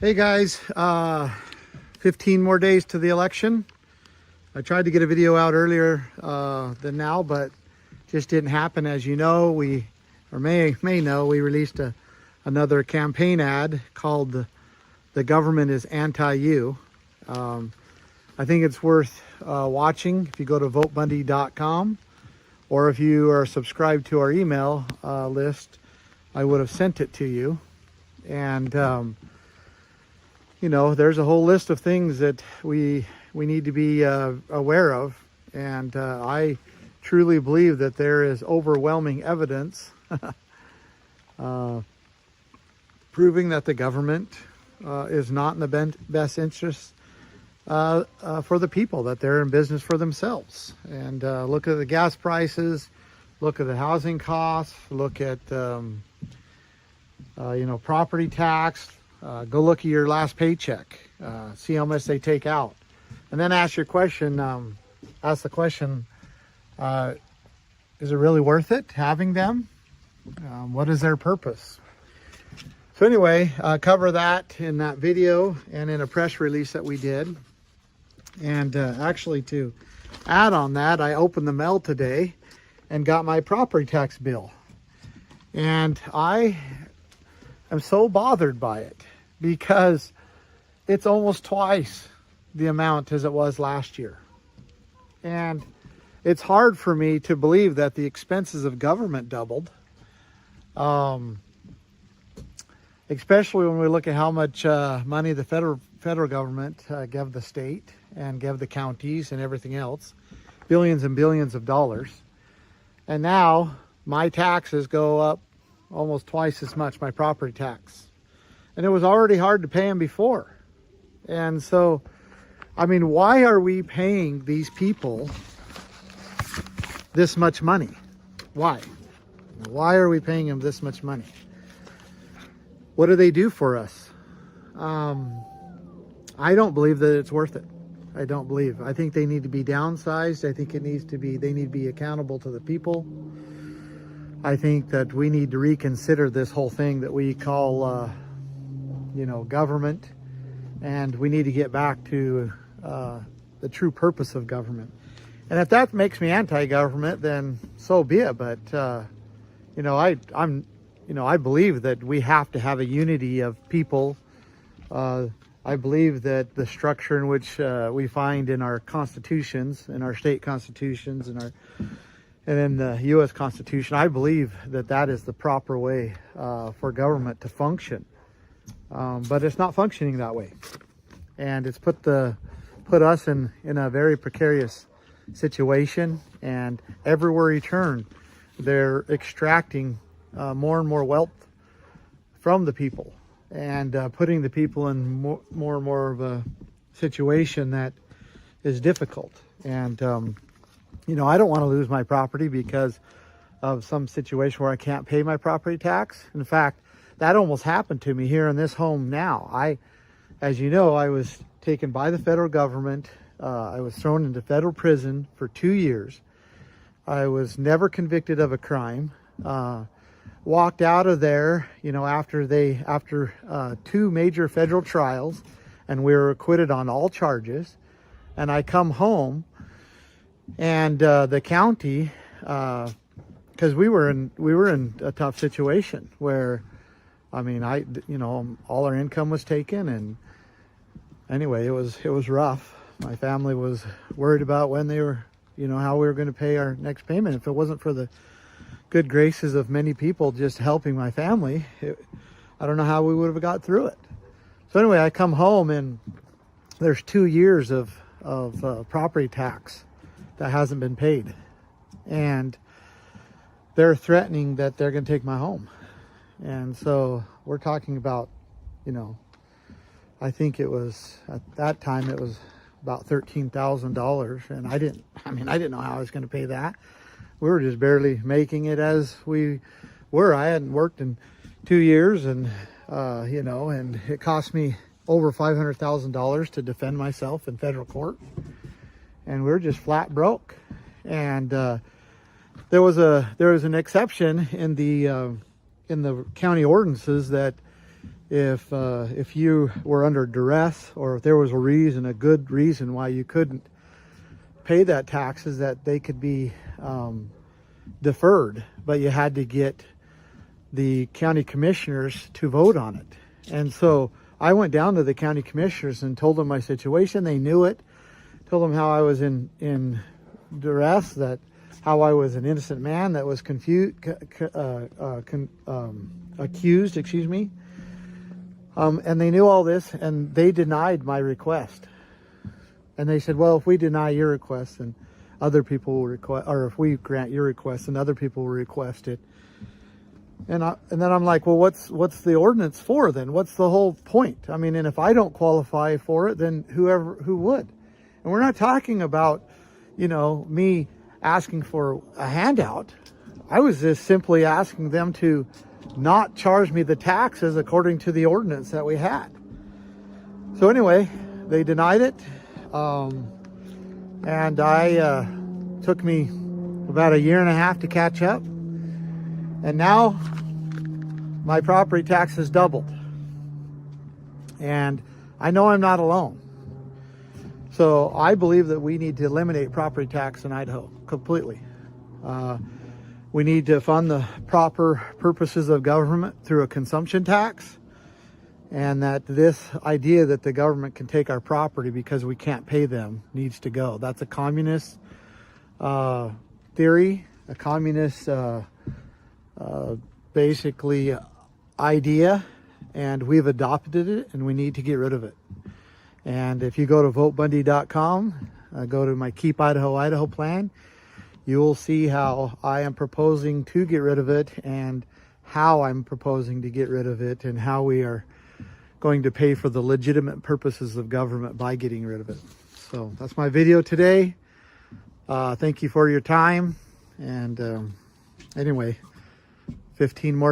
Hey guys, 15 more days to the election. I tried to get a video out earlier than now, but just didn't happen. As you know, we may know, we released another campaign ad called The Government is Anti-You. I think it's worth watching if you go to votebundy.com, or if you are subscribed to our email list, I would have sent it to you. And you know, there's a whole list of things that we need to be aware of. And I truly believe that there is overwhelming evidence proving that the government is not in the best interest for the people, that they're in business for themselves. And look at the gas prices, look at the housing costs, look at, you know, property tax. Go look at your last paycheck, see how much they take out, and then ask your question. Ask the question: is it really worth it having them? What is their purpose? So anyway, cover that in that video and in a press release that we did. And actually, to add on that, I opened the mail today and got my property tax bill, and I'm so bothered by it because it's almost twice the amount as it was last year. And it's hard for me to believe that the expenses of government doubled, especially when we look at how much money the federal government gave the state and gave the counties and everything else, billions and billions of dollars. And now my taxes go up almost twice as much, my property tax. And it was already hard to pay them before. And so, I mean, why are we paying these people this much money? Why? Why are we paying them this much money? What do they do for us? I don't believe that it's worth it. I don't believe. I think they need to be downsized. I think they need to be accountable to the people. I think that we need to reconsider this whole thing that we call, you know, government, and we need to get back to the true purpose of government. And if that makes me anti-government, then so be it. But you know, I believe that we have to have a unity of people. I believe that the structure in which we find in our constitutions, in our state constitutions, and in the U.S. Constitution, I believe that that is the proper way for government to function. But it's not functioning that way, and it's put us in a very precarious situation. And everywhere you turn, they're extracting more and more wealth from the people, and putting the people in more and more of a situation that is difficult. And you know, I don't want to lose my property because of some situation where I can't pay my property tax. In fact, that almost happened to me here in this home now. As you know, I was taken by the federal government. I was thrown into federal prison for 2 years. I was never convicted of a crime. Walked out of there, you know, after 2 major federal trials, and we were acquitted on all charges. And I come home, and the county, because we were in a tough situation where, I mean, you know, all our income was taken, and anyway, it was rough. My family was worried about when they were, you know, how we were going to pay our next payment. If it wasn't for the good graces of many people just helping my family, I don't know how we would have got through it. So anyway, I come home, and there's 2 years of property tax that hasn't been paid, and they're threatening that they're going to take my home. And so we're talking about, you know, I think it was, at that time, it was about $13,000. And I didn't know how I was going to pay that. We were just barely making it as we were. I hadn't worked in 2 years, and, you know, and it cost me over $500,000 to defend myself in federal court. And we were just flat broke. And there was an exception in the county ordinances that if you were under duress, or if there was a good reason why you couldn't pay that taxes, that they could be deferred, but you had to get the county commissioners to vote on it. And so I went down to the county commissioners and told them my situation. They knew it. Told them how I was in duress, that how I was an innocent man that was accused, excuse me. And they knew all this, and they denied my request. And they said, well, if we deny your request, then other people will request, or if we grant your request, then other people will request it. And then I'm like, well, what's the ordinance for then? What's the whole point? I mean, and if I don't qualify for it, then who would? And we're not talking about, me asking for a handout. I was just simply asking them to not charge me the taxes according to the ordinance that we had. So anyway, they denied it. And took me about 1.5 years to catch up. And now my property tax has doubled. And I know I'm not alone. So I believe that we need to eliminate property tax in Idaho completely. We need to fund the proper purposes of government through a consumption tax. And that this idea that the government can take our property because we can't pay them needs to go. That's a communist theory, a communist basically idea, and we've adopted it, and we need to get rid of it. And if you go to votebundy.com, go to my Keep Idaho plan, you will see how I am proposing to get rid of it, and how I'm proposing to get rid of it, and how we are going to pay for the legitimate purposes of government by getting rid of it. So that's my video today. Thank you for your time. And anyway, 15 more